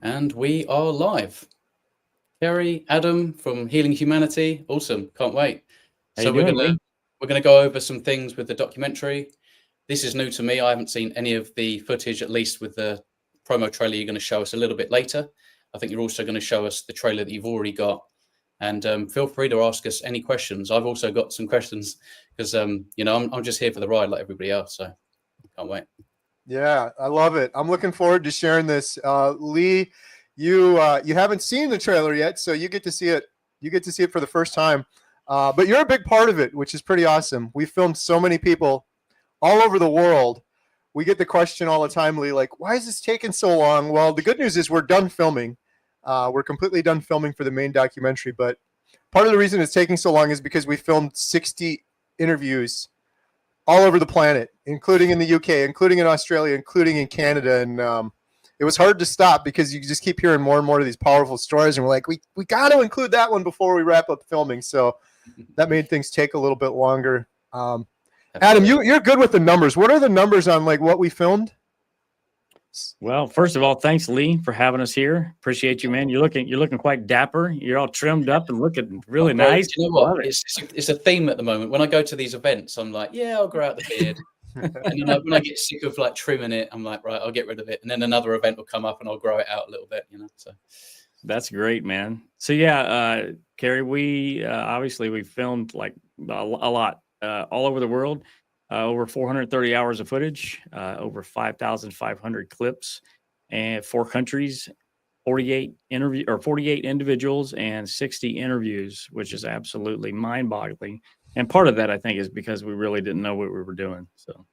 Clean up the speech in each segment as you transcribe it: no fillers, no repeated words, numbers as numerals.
And we are live. Kerry, Adam from Healing Humanity. Awesome. Can't wait. How So you doing, Lee? we're gonna go over some things with the documentary. This is new to me. I haven't seen any of the footage, at least with the promo trailer you're going to show us a little bit later. I think you're also going to show us the trailer that you've already got. And feel free to ask us any questions. I've also got some questions because I'm just here for the ride like everybody else. So can't wait. Yeah, I love it. I'm looking forward to sharing this. Lee, you haven't seen the trailer yet, so you get to see it. You get to see it for the first time. But you're a big part of it, which is pretty awesome. We filmed so many people all over the world. We get the question all the time, Lee, like, why is this taking so long? Well, the good news is we're done filming. We're completely done filming for the main documentary. But part of the reason it's taking so long is because we filmed 60 interviews all over the planet, including in the UK, including in Australia, including in Canada. And it was hard to stop because you just keep hearing more and more of these powerful stories. And we're like, we got to include that one before we wrap up filming. So that made things take a little bit longer. Adam, you're good with the numbers. What are the numbers on like what we filmed? Well, first of all, thanks, Lee, for having us here. Appreciate you, man. You're looking quite dapper. You're all trimmed up and looking really nice. You know what? It's a theme at the moment. When I go to these events, I'm like, yeah, I'll grow out the beard. And then when I get sick of like trimming it, I'm like, right, I'll get rid of it. And then another event will come up and I'll grow it out a little bit, So that's great, man. So yeah, Kerry, we obviously we filmed like a lot all over the world. Over 430 hours of footage, over 5,500 clips, and 4 countries, 48 individuals, and 60 interviews, which is absolutely mind-boggling. And part of that, I think, is because we really didn't know what we were doing. So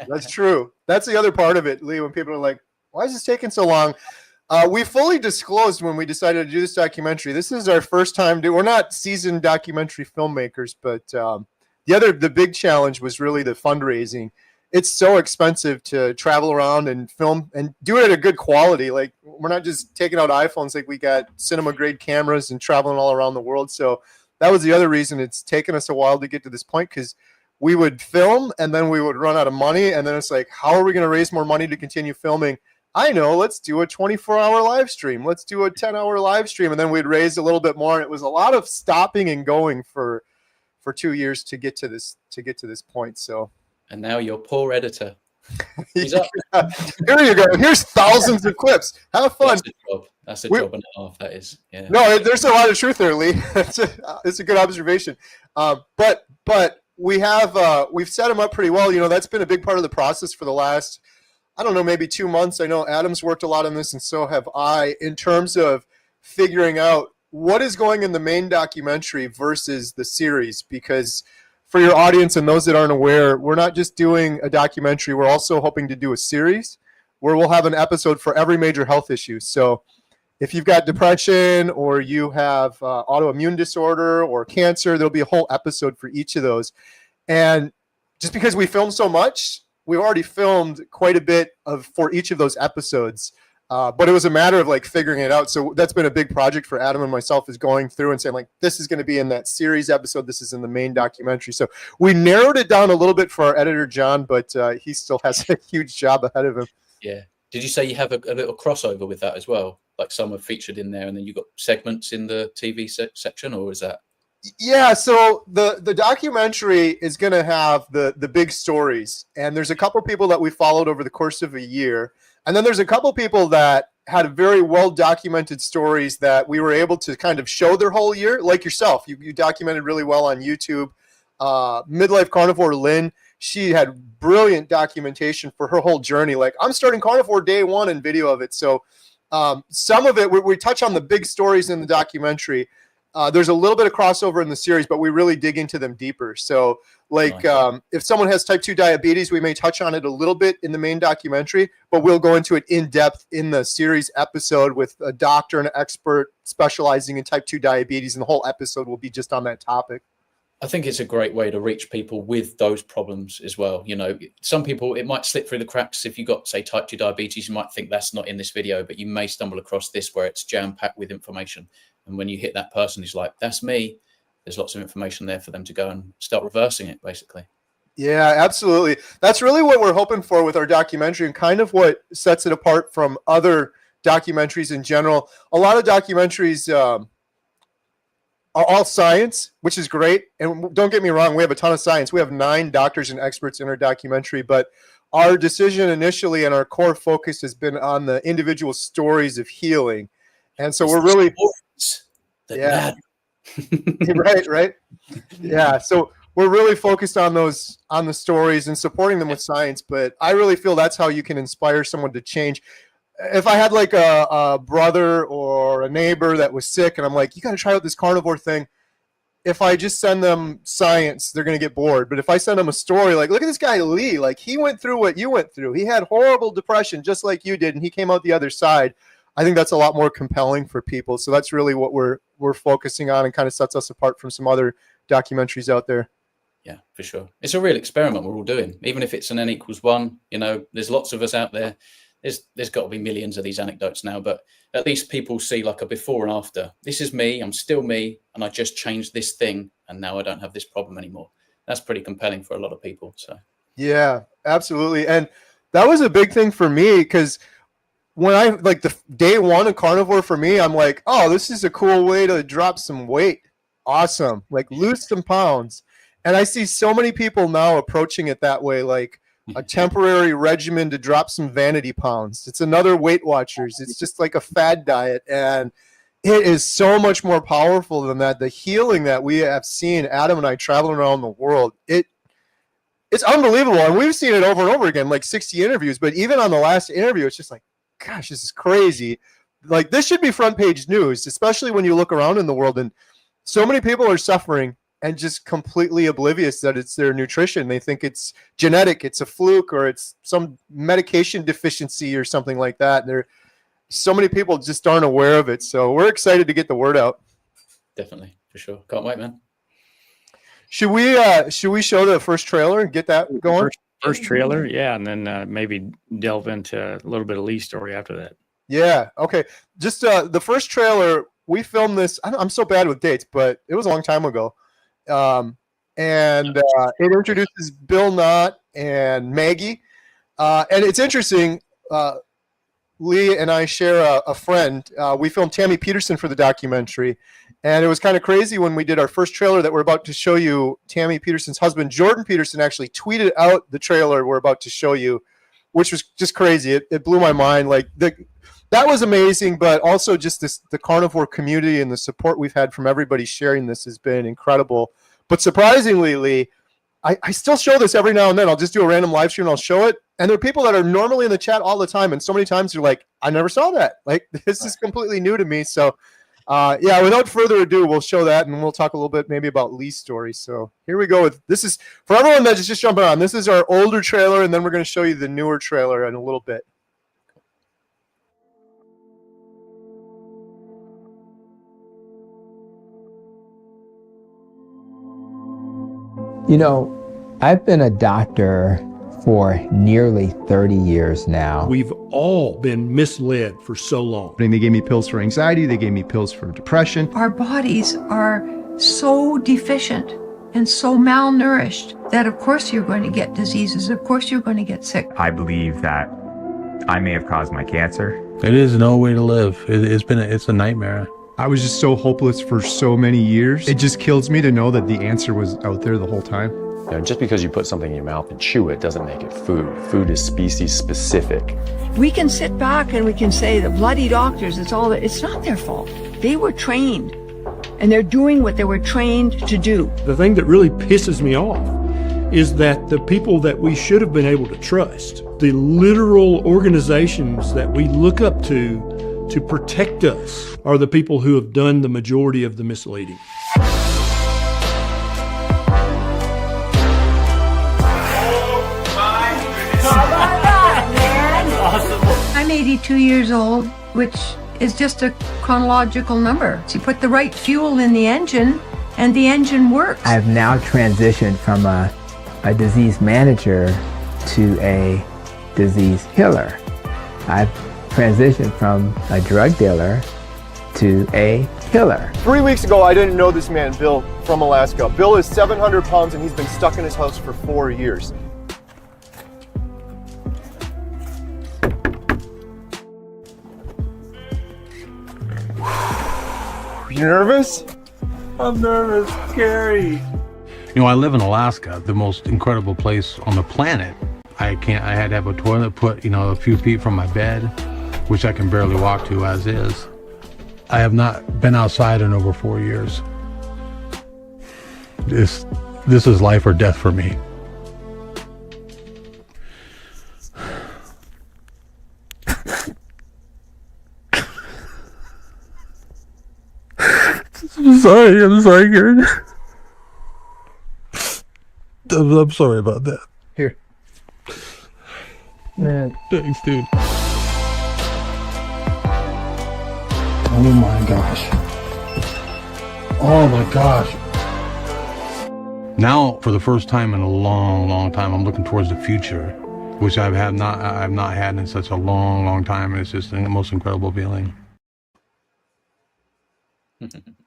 that's true. That's the other part of it, Lee. When people are like, "Why is this taking so long?" We fully disclosed when we decided to do this documentary. This is our first time. We're not seasoned documentary filmmakers, but the big challenge was really the fundraising. It's so expensive to travel around and film and do it at a good quality. Like we're not just taking out iPhones, like we got cinema grade cameras and traveling all around the world. So that was the other reason it's taken us a while to get to this point, because we would film and then we would run out of money. And then it's like, how are we going to raise more money to continue filming? I know, let's do a 24-hour live stream. Let's do a 10-hour live stream. And then we'd raise a little bit more. And it was a lot of stopping and going for 2 years to get to this point. So, and now your poor editor. He's up. Here you go. Here's thousands of clips. Have fun. That's a job and a half. That is. Yeah. No, there's a lot of truth there, Lee. It's a good observation. But we've set them up pretty well. That's been a big part of the process for the last, I don't know, maybe 2 months. I know Adam's worked a lot on this, and so have I, in terms of figuring out what is going in the main documentary versus the series. Because for your audience and those that aren't aware, we're not just doing a documentary. We're also hoping to do a series where we'll have an episode for every major health issue. So if you've got depression or you have autoimmune disorder or cancer, there'll be a whole episode for each of those. And just because we filmed so much, we've already filmed quite a bit for each of those episodes. But it was a matter of like figuring it out. So that's been a big project for Adam and myself, is going through and saying like, this is going to be in that series episode. This is in the main documentary. So we narrowed it down a little bit for our editor, John, but he still has a huge job ahead of him. Yeah. Did you say you have a little crossover with that as well? Like some are featured in there and then you've got segments in the TV section, or is that? Yeah, so the documentary is going to have the big stories. And there's a couple people that we followed over the course of a year. And then there's a couple people that had very well-documented stories that we were able to kind of show their whole year, like yourself. You documented really well on YouTube. Midlife Carnivore Lynn, she had brilliant documentation for her whole journey. Like, I'm starting carnivore day one and video of it. So some of it, we touch on the big stories in the documentary. There's a little bit of crossover in the series, but we really dig into them deeper. So like if someone has type 2 diabetes, we may touch on it a little bit in the main documentary, but we'll go into it in depth in the series episode with a doctor and an expert specializing in type 2 diabetes. And the whole episode will be just on that topic. I think it's a great way to reach people with those problems as well. Some people, it might slip through the cracks. If you've got, say, type 2 diabetes, you might think that's not in this video, but you may stumble across this where it's jam-packed with information. And when you hit that person who's like, that's me, there's lots of information there for them to go and start reversing it, basically. Yeah, absolutely. That's really what we're hoping for with our documentary, and kind of what sets it apart from other documentaries in general. A lot of documentaries are all science, which is great. And don't get me wrong, we have a ton of science. We have 9 doctors and experts in our documentary, but our decision initially and our core focus has been on the individual stories of healing. And so we're really, yeah, right. Yeah. So we're really focused on the stories and supporting them with science. But I really feel that's how you can inspire someone to change. If I had like a brother or a neighbor that was sick and I'm like, you got to try out this carnivore thing. If I just send them science, they're going to get bored. But if I send them a story, like, look at this guy, Lee, like he went through what you went through. He had horrible depression just like you did. And he came out the other side. I think that's a lot more compelling for people. So that's really what we're focusing on, and kind of sets us apart from some other documentaries out there. Yeah, for sure. It's a real experiment we're all doing. Even if it's an N=1, you know, there's lots of us out there. There's got to be millions of these anecdotes now, but at least people see like a before and after. This is me, I'm still me, and I just changed this thing, and now I don't have this problem anymore. That's pretty compelling for a lot of people. So yeah, absolutely. And that was a big thing for me, because when I like the day one of carnivore for me, I'm like, oh, this is a cool way to drop some weight. Awesome. Like lose some pounds. And I see so many people now approaching it that way, like a temporary regimen to drop some vanity pounds. It's another Weight Watchers. It's just like a fad diet. And it is so much more powerful than that. The healing that we have seen, Adam and I traveling around the world, it's unbelievable. And we've seen it over and over again, like 60 interviews. But even on the last interview, it's just like, gosh, this is crazy. Like this should be front page news, especially when you look around in the world and so many people are suffering and just completely oblivious that it's their nutrition. They think it's genetic, it's a fluke, or it's some medication deficiency or something like that. And so many people just aren't aware of it. So we're excited to get the word out. Definitely, for sure. Can't wait, man. Should we show the first trailer and get that going? First trailer, yeah, and then maybe delve into a little bit of Lee's story after that. Yeah, okay. Just the first trailer, we filmed this. I'm so bad with dates, but it was a long time ago. And it introduces Bill Knott and Maggie. And it's interesting, Lee and I share a friend. We filmed Tammy Peterson for the documentary. And it was kind of crazy when we did our first trailer that we're about to show you. Tammy Peterson's husband, Jordan Peterson, actually tweeted out the trailer we're about to show you, which was just crazy. It blew my mind. Like that was amazing, but also just the carnivore community and the support we've had from everybody sharing this has been incredible. But surprisingly, Lee, I still show this every now and then. I'll just do a random live stream and I'll show it. And there are people that are normally in the chat all the time. And so many times they're like, I never saw that. Like, this is completely new to me. So yeah, without further ado, we'll show that and we'll talk a little bit maybe about Lee's story. So here we go. This is for everyone that's just jumping on. This is our older trailer, and then we're going to show you the newer trailer in a little bit. You know, I've been a doctor for nearly 30 years now. We've all been misled for so long. They gave me pills for anxiety, they gave me pills for depression. Our bodies are so deficient and so malnourished that of course you're going to get diseases, of course you're going to get sick. I believe that I may have caused my cancer. It is no way to live. It's a nightmare. I was just so hopeless for so many years. It just kills me to know that the answer was out there the whole time. You know, just because you put something in your mouth and chew it doesn't make it food. Food is species specific. We can sit back and we can say the bloody doctors, it's not their fault. They were trained and they're doing what they were trained to do. The thing that really pisses me off is that the people that we should have been able to trust, the literal organizations that we look up to protect us, are the people who have done the majority of the misleading. I'm 82 years old, which is just a chronological number. So you put the right fuel in the engine and the engine works. I've now transitioned from a disease manager to a disease healer. I've transitioned from a drug dealer to a healer. 3 weeks ago, I didn't know this man, Bill, from Alaska. Bill is 700 pounds and he's been stuck in his house for 4 years. You nervous? I'm nervous, scary. You know, I live in Alaska, the most incredible place on the planet. I had to have a toilet put, a few feet from my bed, which I can barely walk to as is. I have not been outside in over 4 years. This is life or death for me. I'm sorry, Karen. I'm sorry about that. Here. Man. Thanks, dude. Oh my gosh. Oh my gosh. Now, for the first time in a long, long time, I'm looking towards the future, which I've not had in such a long, long time. It's just the most incredible feeling.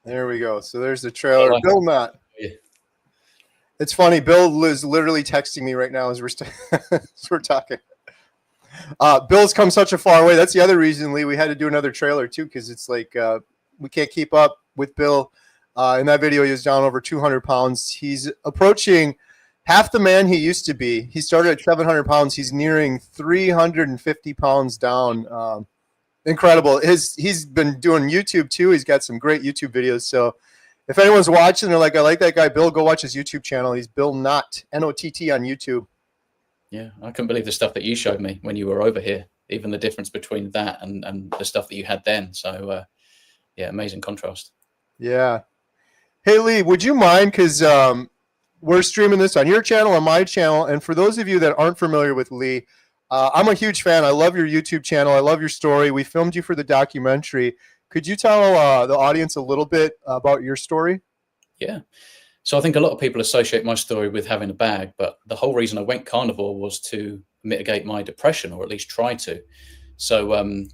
There we go. So there's the trailer. I like Bill Knott. Yeah. It's funny. Bill is literally texting me right now as we're talking. Bill's come such a far way. That's the other reason, Lee, we had to do another trailer too, because it's like we can't keep up with Bill. In that video, he was down over 200 pounds. He's approaching half the man he used to be. He started at 700 pounds. He's nearing 350 pounds down. Incredible. He's been doing YouTube too. He's got some great YouTube videos. So if anyone's watching, they're like, I like that guy, Bill, go watch his YouTube channel. He's Bill Knott, N-O-T-T on YouTube. Yeah, I couldn't believe the stuff that you showed me when you were over here, even the difference between that and the stuff that you had then. So, yeah, amazing contrast. Yeah. Hey, Lee, would you mind, because we're streaming this on your channel, on my channel, and for those of you that aren't familiar with Lee, I'm a huge fan. I love your YouTube channel. I love your story. We filmed you for the documentary. Could you tell the audience a little bit about your story? Yeah. So I think a lot of people associate my story with having a bag, but the whole reason I went carnivore was to mitigate my depression, or at least try to. So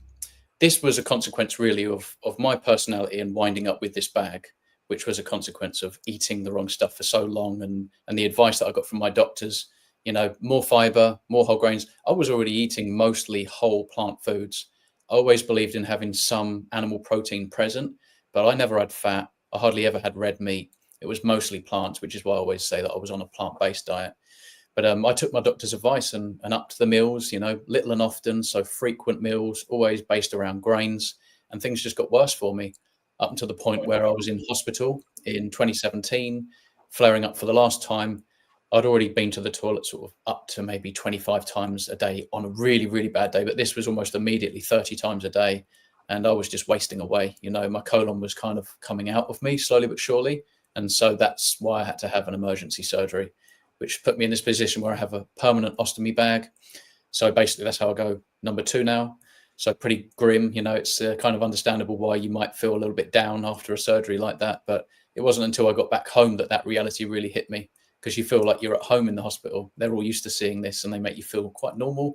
this was a consequence really of my personality and winding up with this bag, which was a consequence of eating the wrong stuff for so long, and the advice that I got from my doctors, more fiber, more whole grains. I was already eating mostly whole plant foods. I always believed in having some animal protein present, but I never had fat. I hardly ever had red meat. It was mostly plants, which is why I always say that I was on a plant-based diet. But I took my doctor's advice and upped the meals, little and often. So frequent meals, always based around grains, and things just got worse for me up until the point where I was in hospital in 2017, flaring up for the last time. I'd already been to the toilet sort of up to maybe 25 times a day on a really, really bad day. But this was almost immediately 30 times a day. And I was just wasting away. My colon was kind of coming out of me slowly but surely. And so that's why I had to have an emergency surgery, which put me in this position where I have a permanent ostomy bag. So basically that's how I go number 2 now. So pretty grim, it's kind of understandable why you might feel a little bit down after a surgery like that. But it wasn't until I got back home that reality really hit me, because you feel like you're at home in the hospital. They're all used to seeing this and they make you feel quite normal.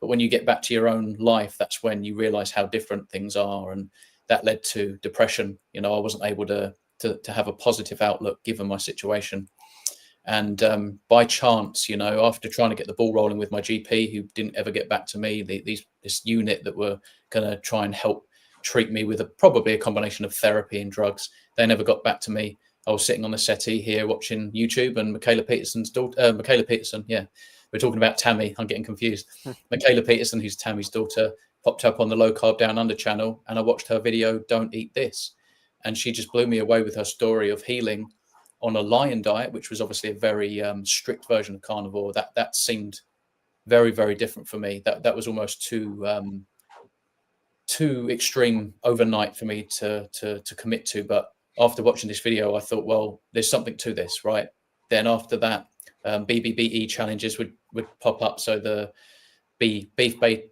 But when you get back to your own life, that's when you realize how different things are. And that led to depression. I wasn't able to have a positive outlook given my situation. And by chance, after trying to get the ball rolling with my GP, who didn't ever get back to me, this unit that were going to try and help treat me with probably a combination of therapy and drugs, they never got back to me. I was sitting on the settee here watching YouTube, and Michaela Peterson's daughter, Michaela Peterson, yeah, we're talking about Tammy, I'm getting confused. Michaela Peterson, who's Tammy's daughter, popped up on the Low Carb Down Under channel, and I watched her video, Don't Eat This. And she just blew me away with her story of healing on a lion diet, which was obviously a very strict version of carnivore. That seemed very, very different for me. That was almost too extreme overnight for me to commit to. But after watching this video, I thought, well, there's something to this, right? Then after that, BBBE challenges would pop up. So the beef,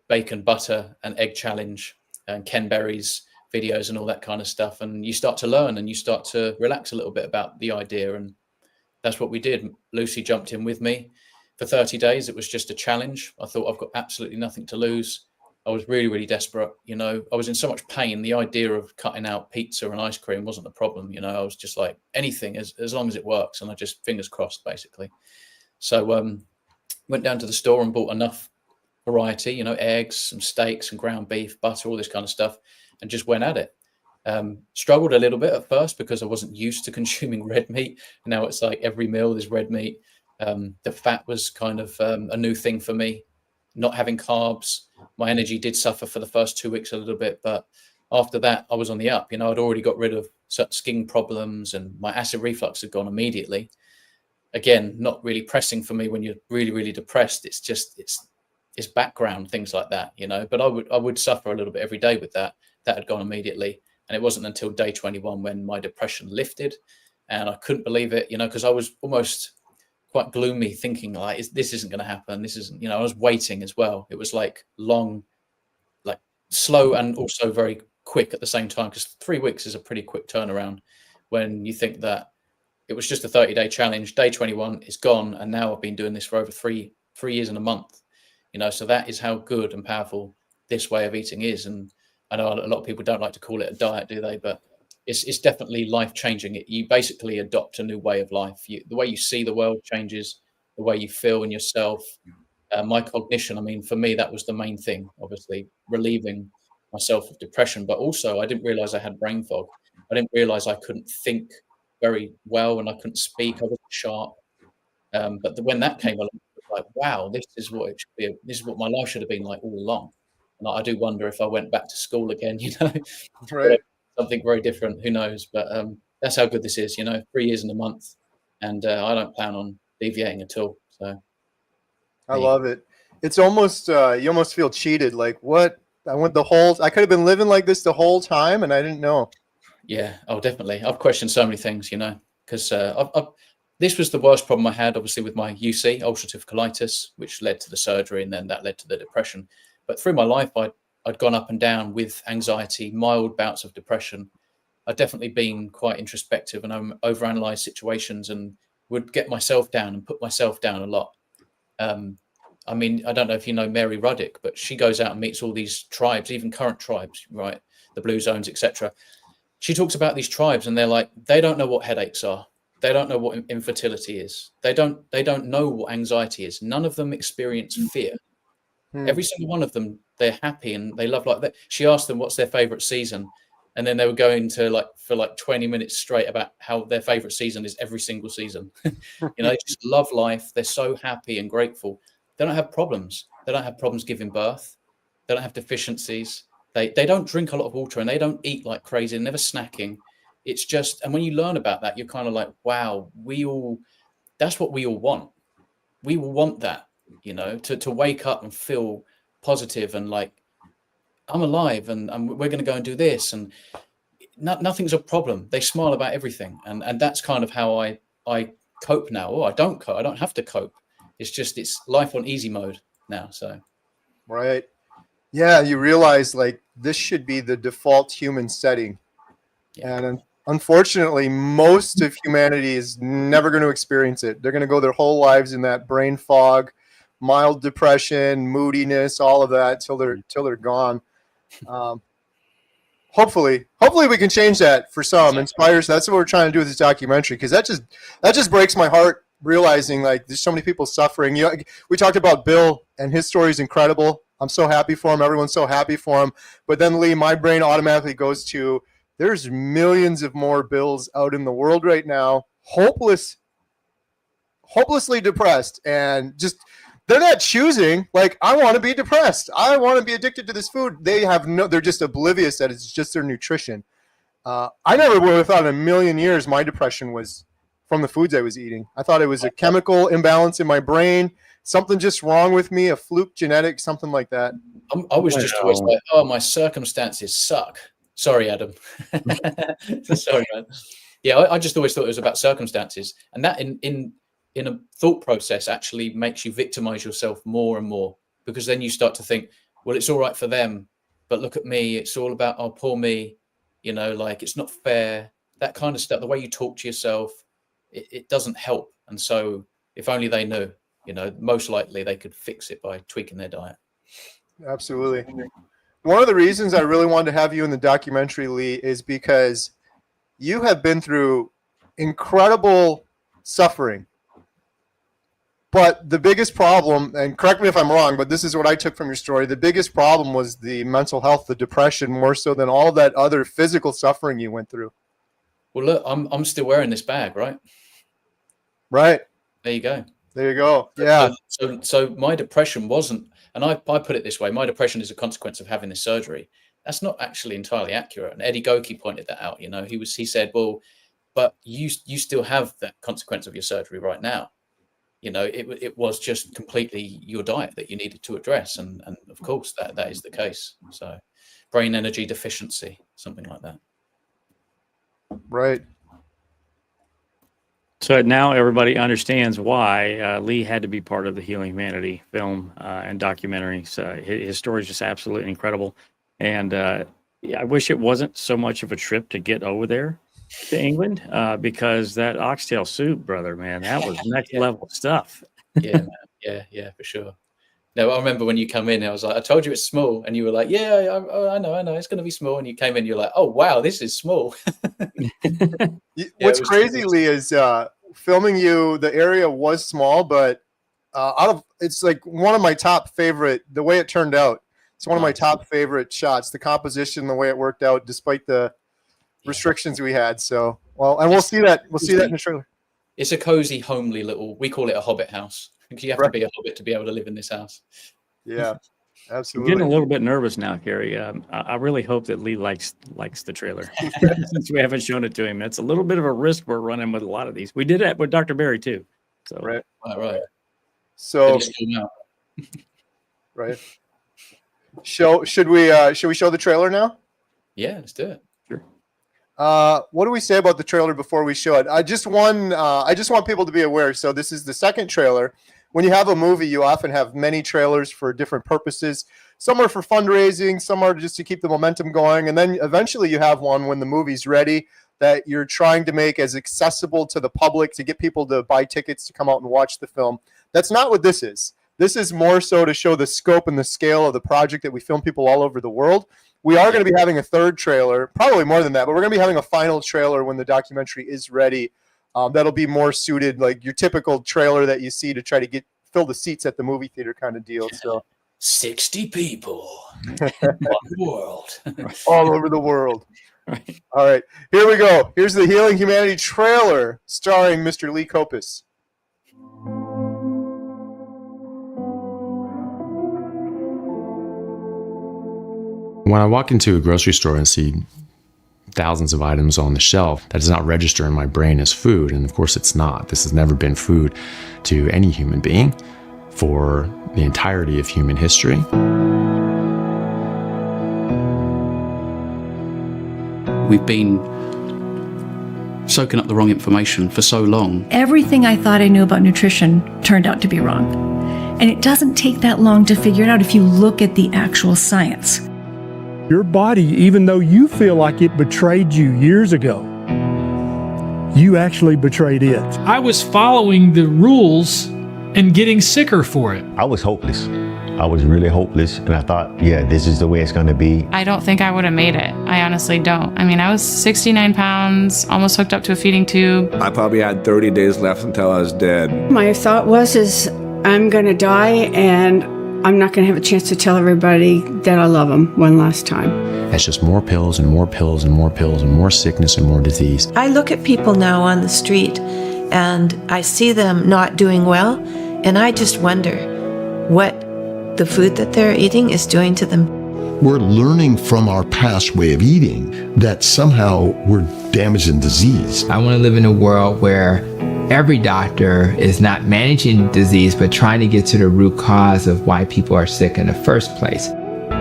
bacon, butter, and egg challenge, and Ken Berry's videos and all that kind of stuff. And you start to learn and you start to relax a little bit about the idea. And that's what we did. Lucy jumped in with me for 30 days. It was just a challenge. I thought, I've got absolutely nothing to lose. I was really, really desperate. I was in so much pain. The idea of cutting out pizza and ice cream wasn't the problem. I was just like, anything as long as it works. And I just fingers crossed, basically. So went down to the store and bought enough variety, eggs, some steaks, some ground beef, butter, all this kind of stuff, and just went at it. Struggled a little bit at first because I wasn't used to consuming red meat. Now it's like every meal there's red meat. The fat was kind of a new thing for me. Not having carbs, my energy did suffer for the first 2 weeks a little bit, but after that I was on the up. I'd already got rid of certain skin problems and my acid reflux had gone immediately. Again, not really pressing for me when you're really, really depressed. It's just it's background things like that, But I would suffer a little bit every day with that. That had gone immediately. And it wasn't until day 21 when my depression lifted, and I couldn't believe it, because I was almost quite gloomy, thinking like, this isn't going to happen. This isn't, I was waiting as well. It was like long, like slow and also very quick at the same time, because 3 weeks is a pretty quick turnaround when you think that it was just a 30-day challenge. Day 21 is gone. And now I've been doing this for over three years and a month, so that is how good and powerful this way of eating is. And I know a lot of people don't like to call it a diet, do they? But it's definitely life-changing. You basically adopt a new way of life. The way you see the world changes, the way you feel in yourself. My cognition, for me, that was the main thing, obviously, relieving myself of depression. But also, I didn't realize I had brain fog. I didn't realize I couldn't think very well and I couldn't speak. I wasn't sharp. But when that came along, it was like, wow, this is what it should be. This is what my life should have been like all along. And I do wonder if I went back to school again, Right. Something very different, who knows? But that's how good this is, 3 years and a month. And I don't plan on deviating at all. So I love it. It's almost, you almost feel cheated. Like, what? I could have been living like this the whole time and I didn't know. Yeah. Oh, definitely. I've questioned so many things, because this was the worst problem I had, obviously, with my UC, ulcerative colitis, which led to the surgery, and then that led to the depression. But through my life, I'd gone up and down with anxiety, mild bouts of depression. I'd definitely been quite introspective and overanalyzed situations and would get myself down and put myself down a lot. I don't know if you know Mary Ruddick, but she goes out and meets all these tribes, even current tribes, right? The Blue Zones, etc. She talks about these tribes and they're like, they don't know what headaches are. They don't know what infertility is. They don't know what anxiety is. None of them experience fear. Every single one of them, they're happy and they love like that. She asked them what's their favorite season. And then they were going to for 20 minutes straight about how their favorite season is every single season. They just love life. They're so happy and grateful. They don't have problems. They don't have problems giving birth. They don't have deficiencies. They don't drink a lot of water and they don't eat like crazy. They're never snacking. It's just, and when you learn about that, you're kind of like, wow, that's what we all want. We will want that. To wake up and feel positive and like I'm alive and we're going to go and do this and nothing's a problem. They smile about everything. And that's kind of how I cope now. Or I don't cope. I don't have to cope. It's life on easy mode now. So. Right. Yeah. You realize like this should be the default human setting. Yeah. And unfortunately, most of humanity is never going to experience it. They're going to go their whole lives in that brain fog, mild depression, moodiness, all of that till they're gone. Hopefully we can change that for some. Inspires. That's what we're trying to do with this documentary, because that just breaks my heart, realizing like there's so many people suffering. We talked about Bill and his story is incredible. I'm so happy for him. Everyone's so happy for him. But then Lee, my brain automatically goes to there's millions of more Bills out in the world right now, hopelessly depressed, and just they're not choosing. Like, I want to be depressed. I want to be addicted to this food. They're just oblivious that it's just their nutrition. I never would have thought in a million years my depression was from the foods I was eating. I thought it was a chemical imbalance in my brain, something just wrong with me, a fluke genetic, something like that. I was just always like, oh, my circumstances suck. Sorry, Adam. Sorry, man. Yeah, I just always thought it was about circumstances. And that in a thought process actually makes you victimize yourself more and more, because then you start to think, well, it's all right for them, but look at me. It's all about, oh, poor me. Like it's not fair. That kind of stuff, the way you talk to yourself, it doesn't help. And so if only they knew, most likely they could fix it by tweaking their diet. Absolutely. One of the reasons I really wanted to have you in the documentary, Lee, is because you have been through incredible suffering, But the biggest problem, and correct me if I'm wrong, but this is what I took from your story. The biggest problem was the mental health, the depression, more so than all that other physical suffering you went through. Well, look, I'm still wearing this bag, right? Right. There you go. There you go. Yeah. So my depression wasn't, and I put it this way, my depression is a consequence of having this surgery. That's not actually entirely accurate. And Eddie Goki pointed that out. You know, he said, well, but you still have that consequence of your surgery right now. You know, it was just completely your diet that you needed to address. And of course, that is the case. So brain energy deficiency, something like that. Right. So now everybody understands why Lee had to be part of the Healing Humanity film and documentaries. His story is just absolutely incredible. And yeah, I wish it wasn't so much of a trip to get over there to England because that oxtail soup, brother, man, that was next level stuff. Yeah, man. Yeah, for sure. No, I remember when you come in, I was like, I told you it's small. And you were like, yeah, I know, it's going to be small. And you came in, you're like, oh, wow, this is small. What's crazy, Lee, is filming you, the area was small, but it's like one of my top favorite, the way it turned out. It's one of my top favorite shots, the composition, the way it worked out, despite the restrictions we had. So, well, and we'll see that in the trailer. It's a cozy, homely little, we call it a hobbit house. You have to be a hobbit to be able to live in this house. Yeah, absolutely. I'm getting a little bit nervous now, Gary. I really hope that Lee likes the trailer since we haven't shown it to him. It's a little bit of a risk we're running with a lot of these. We did it with Dr. Barry too. So right. So right. Should we show the trailer now? Yeah, let's do it. Sure. What do we say about the trailer before we show it? I just want people to be aware. So this is the second trailer. When you have a movie, you often have many trailers for different purposes. Some are for fundraising, some are just to keep the momentum going, and then eventually you have one when the movie's ready that you're trying to make as accessible to the public to get people to buy tickets to come out and watch the film. That's not what this is. This is more so to show the scope and the scale of the project that we film people all over the world. We are going to be having a third trailer, probably more than that, but we're going to be having a final trailer when the documentary is ready. That'll be more suited, like your typical trailer that you see to try to fill the seats at the movie theater kind of deal. So 60 people on the world. All over the world. Right. All right, here we go. Here's the Healing Humanity trailer starring Mr. Lee Copus. When I walk into a grocery store and see thousands of items on the shelf, that does not register in my brain as food. And of course it's not. This has never been food to any human being for the entirety of human history. We've been soaking up the wrong information for so long. Everything I thought I knew about nutrition turned out to be wrong. And it doesn't take that long to figure it out if you look at the actual science. Your body, even though you feel like it betrayed you years ago, you actually betrayed it. I was following the rules and getting sicker for it. I was hopeless. I was really hopeless, and I thought, yeah, this is the way it's going to be. I don't think I would have made it. I honestly don't. I mean, I was 69 pounds, almost hooked up to a feeding tube. I probably had 30 days left until I was dead. My thought was, I'm going to die, and I'm not going to have a chance to tell everybody that I love them one last time. It's just more pills and more pills and more pills and more sickness and more disease. I look at people now on the street and I see them not doing well, and I just wonder what the food that they're eating is doing to them. We're learning from our past way of eating that somehow we're damaging disease. I want to live in a world where every doctor is not managing disease, but trying to get to the root cause of why people are sick in the first place.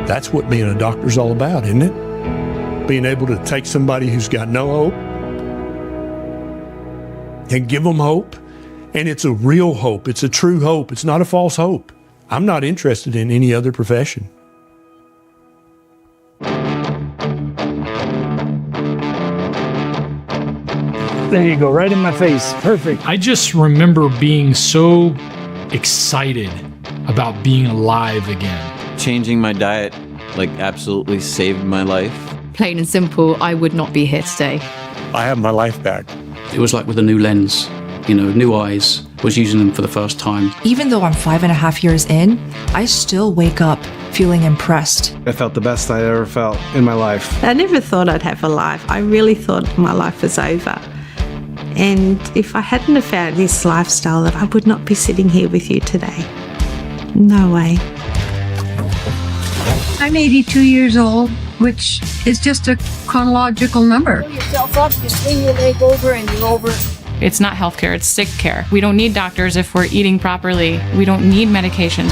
That's what being a doctor's all about, isn't it? Being able to take somebody who's got no hope and give them hope. And it's a real hope. It's a true hope. It's not a false hope. I'm not interested in any other profession. There you go, right in my face. Perfect. I just remember being so excited about being alive again. Changing my diet, absolutely saved my life. Plain and simple, I would not be here today. I have my life back. It was like with a new lens, new eyes, was using them for the first time. Even though I'm 5.5 years in, I still wake up feeling impressed. I felt the best I ever felt in my life. I never thought I'd have a life. I really thought my life was over. And if I hadn't have found this lifestyle, that I would not be sitting here with you today. No way. I'm 82 years old, which is just a chronological number. Pull yourself up, you swing your leg over, and you're over. It's not healthcare, it's sick care. We don't need doctors if we're eating properly. We don't need medication.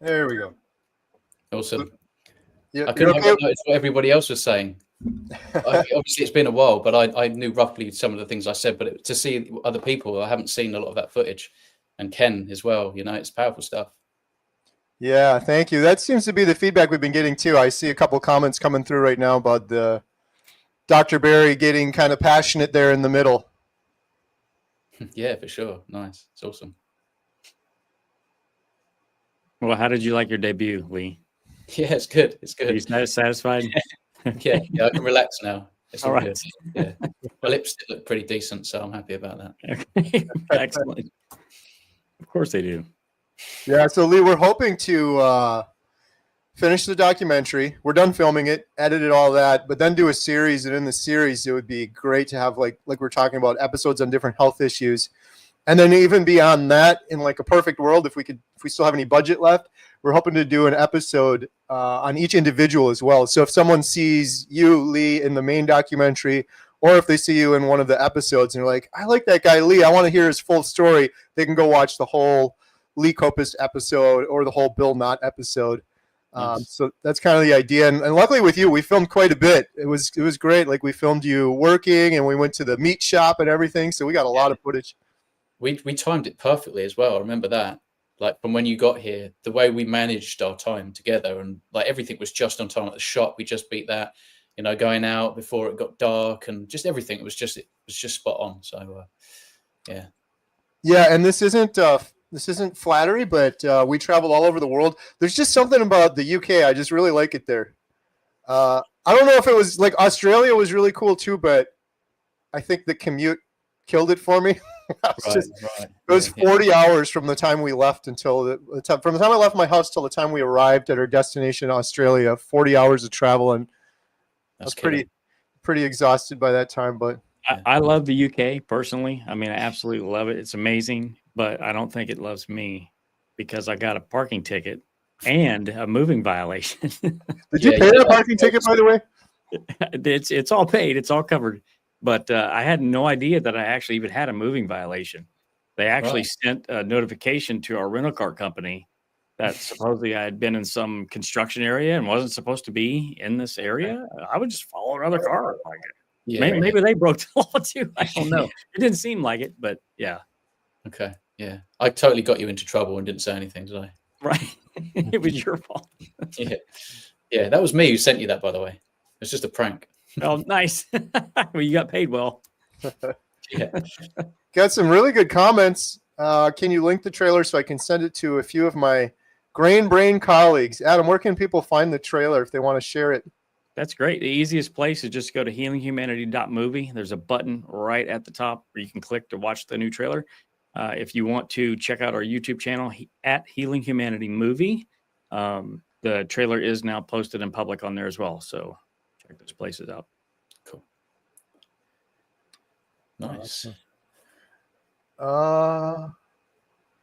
There we go. Awesome. Yeah, I couldn't okay? help but notice what everybody else was saying. Obviously, it's been a while, but I knew roughly some of the things I said. But to see other people, I haven't seen a lot of that footage, and Ken as well. You know, it's powerful stuff. Yeah, thank you. That seems to be the feedback we've been getting too. I see a couple comments coming through right now about the Dr. Barry getting kind of passionate there in the middle. Yeah, for sure. Nice. It's awesome. Well, how did you like your debut, Lee? Yeah, it's good. It's good. Are you satisfied? yeah, I can relax now. It's all All good. right. Yeah, my lips look pretty decent, so I'm happy about that. Okay. Excellent. Of course they do. Yeah, so Lee, we're hoping to finish the documentary. We're done filming it, edited all that, but then do a series. And in the series, it would be great to have like we're talking about episodes on different health issues. And then even beyond that, in like a perfect world, if we still have any budget left, we're hoping to do an episode on each individual as well. So if someone sees you, Lee, in the main documentary, or if they see you in one of the episodes and you're like, I like that guy, Lee, I want to hear his full story, they can go watch the whole Lee Copus episode or the whole Bill Knott episode. So that's kind of the idea. And luckily with you, we filmed quite a bit. It was great. Like we filmed you working and we went to the meat shop and everything. So we got a lot of footage. We timed it perfectly as well. I remember that. Like from when you got here, the way we managed our time together and like everything was just on time at the shop. We just beat that, you know, going out before it got dark and just everything. It was just spot on. So yeah. Yeah, and this isn't flattery, but we travel all over the world. There's just something about the UK. I just really like it there. I don't know if it was like Australia was really cool too, but I think the commute killed it for me. It was 40 hours from the time we left until from the time I left my house till the time we arrived at our destination, Australia. 40 hours of travel, and I was pretty exhausted by that time. But I love the UK personally. I mean, I absolutely love it. It's amazing, but I don't think it loves me because I got a parking ticket and a moving violation. Did you pay that parking ticket, by the way? It's all paid. It's all covered. But I had no idea that I actually even had a moving violation. They actually sent a notification to our rental car company that supposedly I had been in some construction area and wasn't supposed to be in this area. I would just follow another car. Maybe they broke the law too. I don't know. It didn't seem like it, but yeah. Okay. Yeah. I totally got you into trouble and didn't say anything, did I? Right. It was your fault. Yeah. Yeah. That was me who sent you that, by the way. It's just a prank. Oh, nice. Well, you got paid well. Yeah. Got some really good comments. Can you link the trailer so I can send it to a few of my Grain Brain colleagues? Adam, where can people find the trailer if they want to share it? That's great. The easiest place is just go to healinghumanity.movie. There's a button right at the top where you can click to watch the new trailer. If you want to check out our YouTube channel at Healing Humanity Movie, the trailer is now posted in public on there as well. So check those places out. Cool. Nice.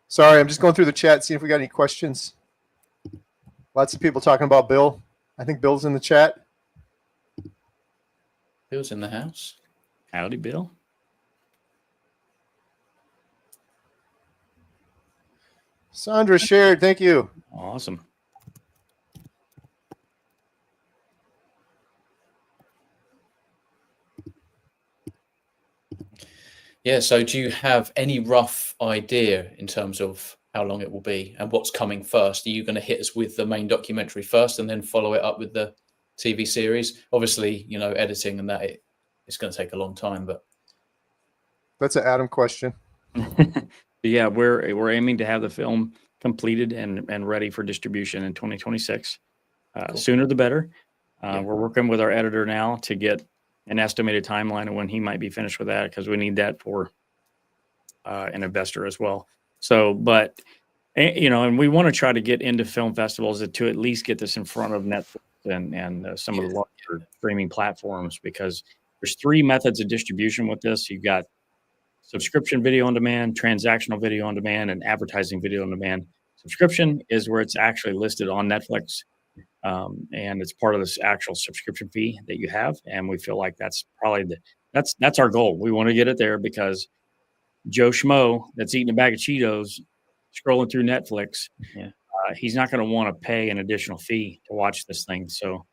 Sorry, I'm just going through the chat, seeing if we got any questions. Lots of people talking about Bill. I think Bill's in the chat. Bill's in the house. Howdy, Bill. Sandra shared. Thank you. Awesome. Yeah. So do you have any rough idea in terms of how long it will be and what's coming first? Are you going to hit us with the main documentary first and then follow it up with the TV series? Obviously, editing and that it's going to take a long time, but That's an Adam question. Yeah, we're aiming to have the film completed and ready for distribution in 2026. Cool. Sooner the better. Yeah. We're working with our editor now to get an estimated timeline of when he might be finished with that, because we need that for an investor as well. So, but and we want to try to get into film festivals to at least get this in front of Netflix and some of the larger streaming platforms, because there's 3 methods of distribution with this. You've got subscription video on demand, transactional video on demand, and advertising video on demand. Subscription is where it's actually listed on Netflix, and it's part of this actual subscription fee that you have. And we feel like that's probably that's our goal. We want to get it there, because Joe Schmo that's eating a bag of Cheetos, scrolling through Netflix, he's not going to want to pay an additional fee to watch this thing. So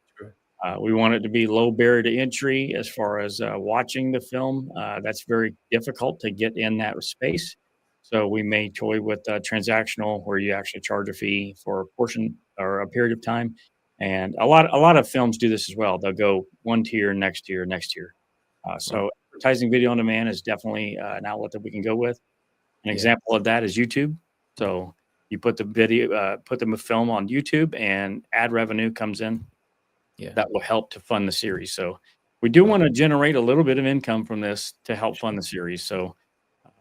we want it to be low barrier to entry as far as watching the film. That's very difficult to get in that space. So we may toy with transactional, where you actually charge a fee for a portion or a period of time. And a lot of films do this as well. They'll go one tier, next tier, next tier. So advertising video on demand is definitely an outlet that we can go with. An example of that is YouTube. So you put the video, put the film on YouTube, and ad revenue comes in. Yeah. That will help to fund the series. So we do want to generate a little bit of income from this to help fund the series. So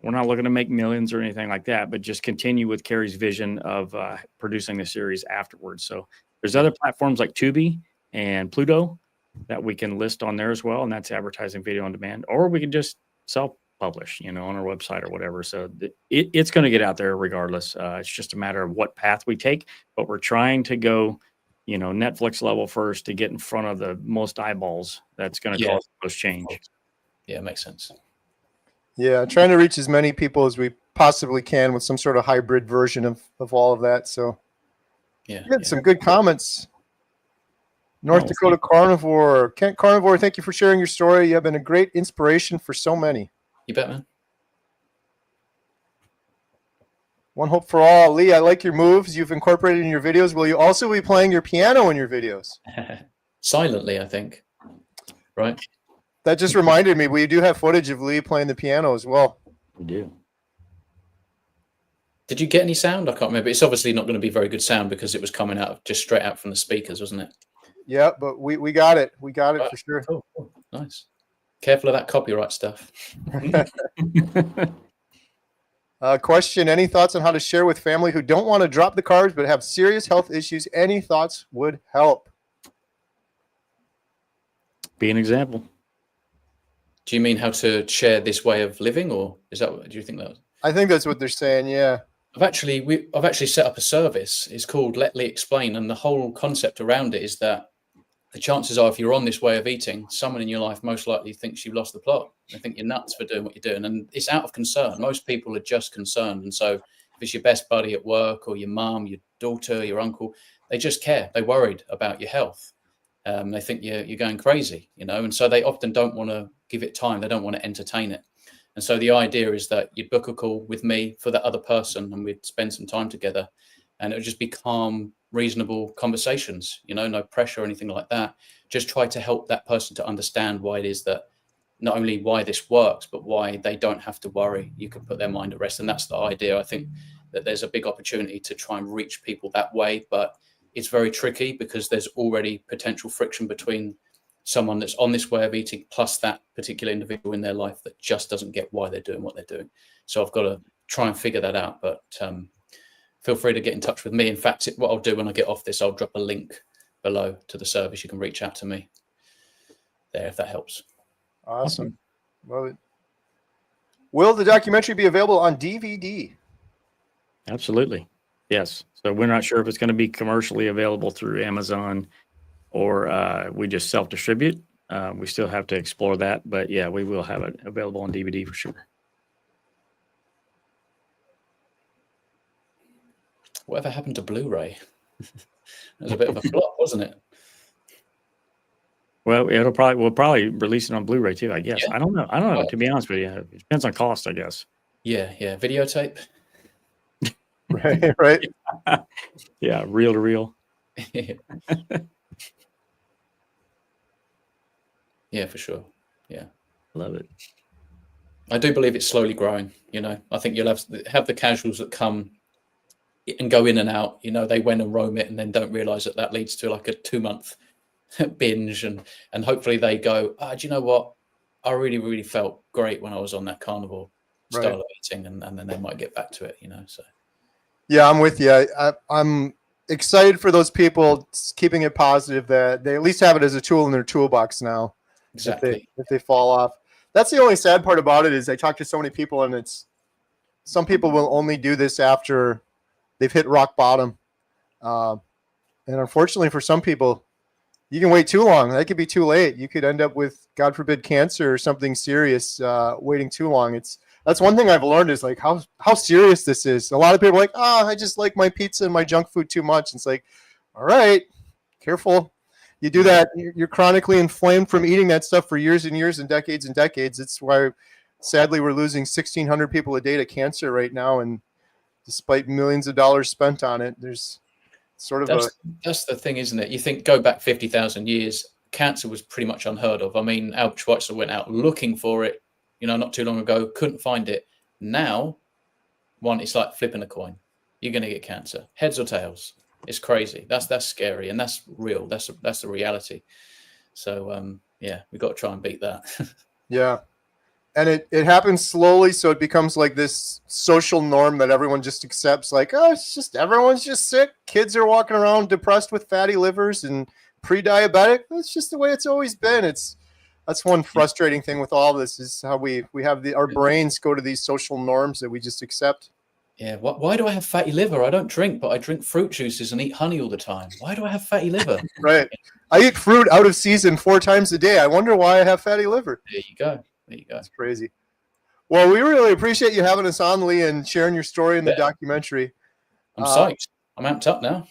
we're not looking to make millions or anything like that, but just continue with Carrie's vision of producing the series afterwards. So there's other platforms like Tubi and Pluto that we can list on there as well, and that's advertising video on demand. Or we can just self-publish, on our website or whatever. So it's going to get out there regardless. It's just a matter of what path we take, but we're trying to go Netflix level first to get in front of the most eyeballs. That's going to cause the most change. Yeah, makes sense. Yeah, trying to reach as many people as we possibly can with some sort of hybrid version of all of that. So we had some good comments. North Dakota Carnivore. Kent Carnivore, thank you for sharing your story. You have been a great inspiration for so many. You bet, man. One Hope for All. Lee, I like your moves you've incorporated in your videos. Will you also be playing your piano in your videos? Silently, I think. Right? That just reminded me, we do have footage of Lee playing the piano as well. We do. Did you get any sound? I can't remember. It's obviously not going to be very good sound because it was coming out just straight out from the speakers, wasn't it? Yeah, but we got it. We got it for sure. Cool. Nice. Careful of that copyright stuff. Question, any thoughts on how to share with family who don't want to drop the carbs but have serious health issues? Any thoughts would help? Be an example. Do you mean how to share this way of living, or do you think that? I think that's what they're saying, yeah. I've actually set up a service. It's called Let Lee Explain, and the whole concept around it is that the chances are, if you're on this way of eating, someone in your life most likely thinks you've lost the plot. They think you're nuts for doing what you're doing, and it's out of concern. Most people are just concerned, and so if it's your best buddy at work or your mum, your daughter, your uncle, they just care. They're worried about your health. They think you're going crazy, and so they often don't want to give it time. They don't want to entertain it. And so the idea is that you'd book a call with me for that other person, and we'd spend some time together, and it would just be calm, reasonable conversations, no pressure or anything like that. Just try to help that person to understand why it is that not only why this works, but why they don't have to worry. You can put their mind at rest. And that's the idea. I think that there's a big opportunity to try and reach people that way, but it's very tricky because there's already potential friction between someone that's on this way of eating plus that particular individual in their life that just doesn't get why they're doing what they're doing. So I've got to try and figure that out, but feel free to get in touch with me. In fact, what I'll do when I get off this, I'll drop a link below to the service. You can reach out to me there if that helps. Awesome. Love it. Will the documentary be available on DVD? Absolutely. Yes. So we're not sure if it's going to be commercially available through Amazon or we just self-distribute. We still have to explore that, but yeah, we will have it available on DVD for sure. Whatever happened to Blu-ray? That was a bit of a flop, wasn't it? Well, we'll probably release it on Blu-ray too, I guess. Yeah. I don't know. Well, To be honest with you, it depends on cost, I guess. Yeah, videotape. Right. Yeah, reel to reel. Yeah, for sure. Yeah, love it. I do believe it's slowly growing. I think you'll have the casuals that come and go in and out. They went and roam it and then don't realize that leads to like a 2-month binge, and hopefully they go, do you know what? I really, really felt great when I was on that carnivore style of eating, and then they might get back to it. So. Yeah, I'm with you. I'm excited for those people keeping it positive that they at least have it as a tool in their toolbox now. Exactly. If they fall off. That's the only sad part about it is I talk to so many people, and some people will only do this after they've hit rock bottom. And unfortunately for some people, you can wait too long. That could be too late. You could end up with, God forbid, cancer or something serious waiting too long. That's one thing I've learned is like how serious this is. A lot of people are like, I just like my pizza and my junk food too much. It's like, all right, careful. You do that, you're chronically inflamed from eating that stuff for years and years and decades and decades. It's why, sadly, we're losing 1,600 people a day to cancer right now. And despite millions of dollars spent on it, there's sort of that's the thing, isn't it? You think, go back 50,000 years, cancer was pretty much unheard of. I mean, Albert Schweitzer went out looking for it, not too long ago, couldn't find it. Now, it's like flipping a coin. You're going to get cancer, heads or tails. It's crazy. That's scary, and that's real. That's the reality. So we've got to try and beat that. Yeah. And it happens slowly, so it becomes like this social norm that everyone just accepts, like, everyone's just sick. Kids are walking around depressed with fatty livers and pre-diabetic. That's just the way it's always been. That's one frustrating thing with all this is how we have our brains go to these social norms that we just accept. Yeah. Why do I have fatty liver? I don't drink, but I drink fruit juices and eat honey all the time. Why do I have fatty liver? Right. I eat fruit out of season 4 times a day. I wonder why I have fatty liver. There you go. That's crazy. Well, we really appreciate you having us on, Lee, and sharing your story in the documentary. I'm psyched. I'm amped up now.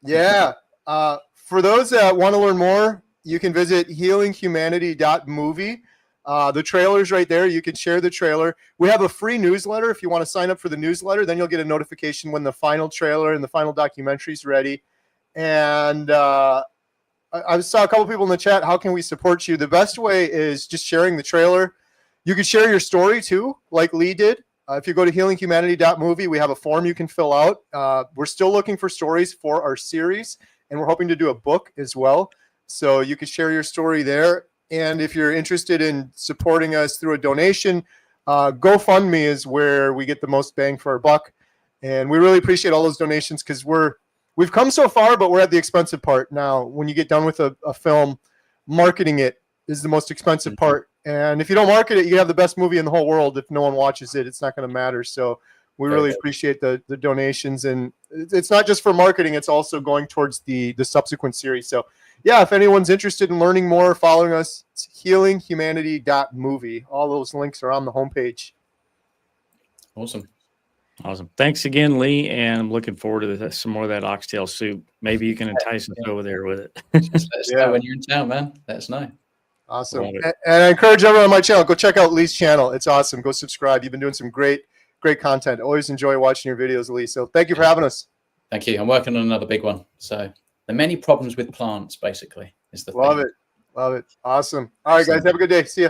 Yeah. For those that want to learn more, you can visit healinghumanity.movie. The trailer's right there. You can share the trailer. We have a free newsletter. If you want to sign up for the newsletter, then you'll get a notification when the final trailer and the final documentary is ready. And I saw a couple people in the chat. How can we support you? The best way is just sharing the trailer. You can share your story too, like Lee did. If you go to healinghumanity.movie, we have a form you can fill out. We're still looking for stories for our series, and we're hoping to do a book as well. So you can share your story there. And if you're interested in supporting us through a donation, GoFundMe is where we get the most bang for our buck. And we really appreciate all those donations because we've come so far, but we're at the expensive part now. When you get done with a film, marketing it is the most expensive part. And if you don't market it, you have the best movie in the whole world. If no one watches it, it's not going to matter. So we really appreciate the donations. And it's not just for marketing, it's also going towards the subsequent series. So yeah, if anyone's interested in learning more, following us, it's healinghumanity.movie. All those links are on the homepage. Awesome. Thanks again, Lee, and I'm looking forward to some more of that oxtail soup. Maybe you can entice us over there with it. Just let us know when you're in town, man. Let us know. Awesome. And I encourage everyone on my channel, go check out Lee's channel. It's awesome. Go subscribe. You've been doing some great content. Always enjoy watching your videos, Lee. So thank you for having us. Thank you. I'm working on another big one. So the many problems with plants, basically, is the thing. Love it. Awesome. All right, guys. Have a good day. See ya.